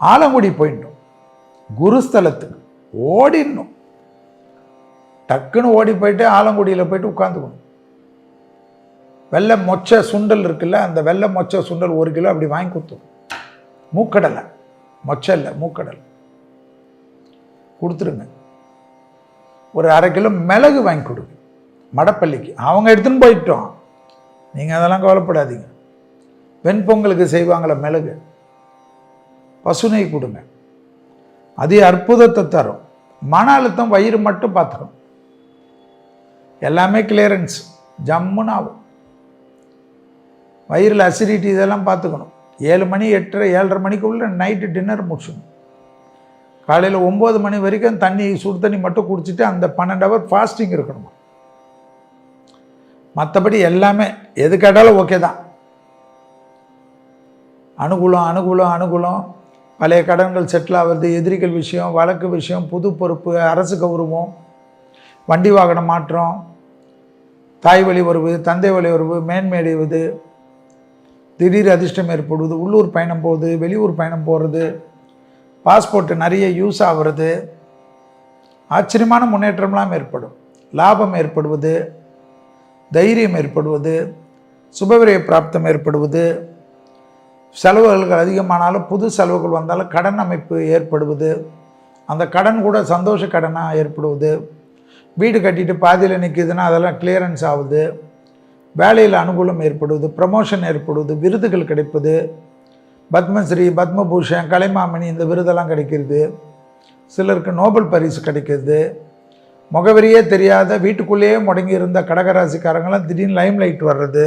ஆலங்குடி போயிடணும், குருஸ்தலத்துக்கு ஓடிடணும். டக்குன்னு ஓடி போயிட்டு ஆலங்குடியில் போயிட்டு உட்காந்துக்கணும். வெள்ளை மொச்சை சுண்டல் இருக்குல்ல, அந்த வெள்ளை மொச்சை சுண்டல் 1 கிலோ அப்படி வாங்கி கொடுத்துரும். மூக்கடலை, மொச்சை இல்லை மூக்கடலை கொடுத்துருங்க. ஒரு 1/2 கிலோ மிளகு வாங்கி கொடுங்க மடப்பள்ளிக்கு. அவங்க எடுத்துன்னு போயிட்டோம், நீங்கள் அதெல்லாம் கவலைப்படாதீங்க. வெண்பொங்கலுக்கு செய்வாங்களே மிளகு, பசுனை கொடுங்க, அது அற்புதத்தை தரும். மன அழுத்தம், வயிறு மட்டும் பார்த்துக்கணும், எல்லாமே கிளியரன்ஸ் ஜம்முன்னு ஆகும். வயிறில் அசிடிட்டி இதெல்லாம் பார்த்துக்கணும். 7 மணி 8:30 7:30 மணிக்குள்ளே நைட்டு டின்னர் முடிச்சணும். காலையில் 9 மணி வரைக்கும் தண்ணி, சுடு தண்ணி மட்டும் குடிச்சிட்டு அந்த 12 ஹவர் ஃபாஸ்டிங் இருக்கணுமா. மற்றபடி எல்லாமே எது கேட்டாலும் ஓகே தான். அனுகூலம் அனுகூலம் அனுகூலம். பழைய கடன்கள் செட்டில் ஆகிறது, எதிரிகள் விஷயம், வழக்கு விஷயம், புது பொறுப்பு, அரசு கௌரவம், வண்டி வாகன மாற்றம், தாய் வழி உறவு, தந்தை வழி உறவு மேன்மையடைவது, திடீர் அதிர்ஷ்டம் ஏற்படுவது, உள்ளூர் பயணம் போகுது, வெளியூர் பயணம் போகிறது, பாஸ்போர்ட்டு நிறைய யூஸ் ஆகிறது, ஆச்சரியமான முன்னேற்றம்லாம் ஏற்படும், லாபம் ஏற்படுவது, தைரியம் ஏற்படுவது, சுபவிரய பிராப்தம் ஏற்படுவது, செலவுகள் அதிகமானாலும் புது செலவுகள் வந்தாலும் கடன் அமைப்பு ஏற்படுவது, அந்த கடன் கூட சந்தோஷ கடனாக ஏற்படுவது, வீடு கட்டிட்டு பாதியில் நிற்கிதுன்னா அதெல்லாம் கிளியரன்ஸ் ஆகுது, வேலையில் அனுகூலம் ஏற்படுவது, ப்ரமோஷன் ஏற்படுவது, விருதுகள் கிடைப்பது, பத்மஸ்ரீ, பத்மபூஷன், கலைமாமணி இந்த விருதெல்லாம் கிடைக்கிறது, சிலருக்கு நோபல் பரிசு கிடைக்கிறது, முகவரியே தெரியாத வீட்டுக்குள்ளேயே முடங்கி இருந்த கடகராசிக்காரங்களாம் திடீர்னு லைம் லைட் வர்றது,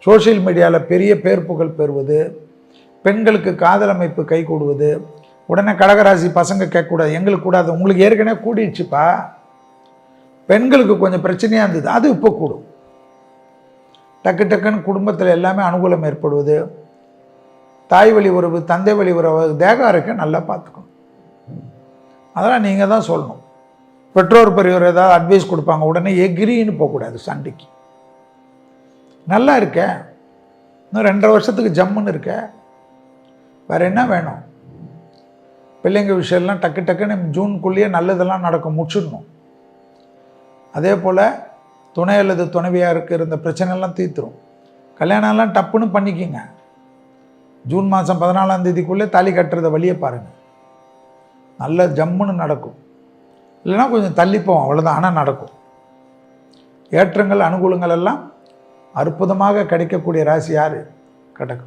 சோஷியல் மீடியாவில் பெரிய பேர் புகழ் பெறுவது, பெண்களுக்கு காதல் அமைப்பு கை கூடுவது. உடனே கடகராசி பசங்க கேட்கக்கூடாது, எங்களுக்கு கூடாது, உங்களுக்கு ஏற்கனவே கூடிடுச்சுப்பா. பெண்களுக்கு கொஞ்சம் பிரச்சனையாக இருந்தது, அது இப்போ கூடும். டக்கு டக்குன்னு குடும்பத்தில் எல்லாமே அனுகூலம் ஏற்படுவது, தாய் வழி உறவு, தந்தை வழி உறவு, தேகம் இருக்க நல்லா பார்த்துக்கணும். அதெல்லாம் நீங்கள் தான் சொல்லணும். பெற்றோர் பெரியவர் ஏதாவது அட்வைஸ் கொடுப்பாங்க, உடனே எகிரின்னு போகக்கூடாது சண்டைக்கு. நல்லா இருக்க, இன்னும் 2.5 வருஷத்துக்கு ஜம்முன்னு இருக்க, வேறு என்ன வேணும்? பிள்ளைங்க விஷயம்லாம் டக்கு டக்குன்னு ஜூனுக்குள்ளேயே நல்லதெல்லாம் நடக்கும், முடிச்சிடணும். அதே போல் துணை அல்லது துணைவியாருக்கு இருந்த பிரச்சனைலாம் தீர்த்துரும். கல்யாணம்லாம் டப்புன்னு பண்ணிக்கிங்க. ஜூன் மாதம் 14ஆம் தேதிக்குள்ளே தாலி கட்டுறத வழியை பாருங்கள், நல்ல ஜம்முன்னு நடக்கும். இல்லைன்னா கொஞ்சம் தள்ளிப்போம், அவ்வளோதான், ஆனால் நடக்கும். ஏற்றங்கள் அனுகூலங்கள் எல்லாம் அற்புதமாக கிடைக்கக்கூடிய ராசி யார்? கடகம்.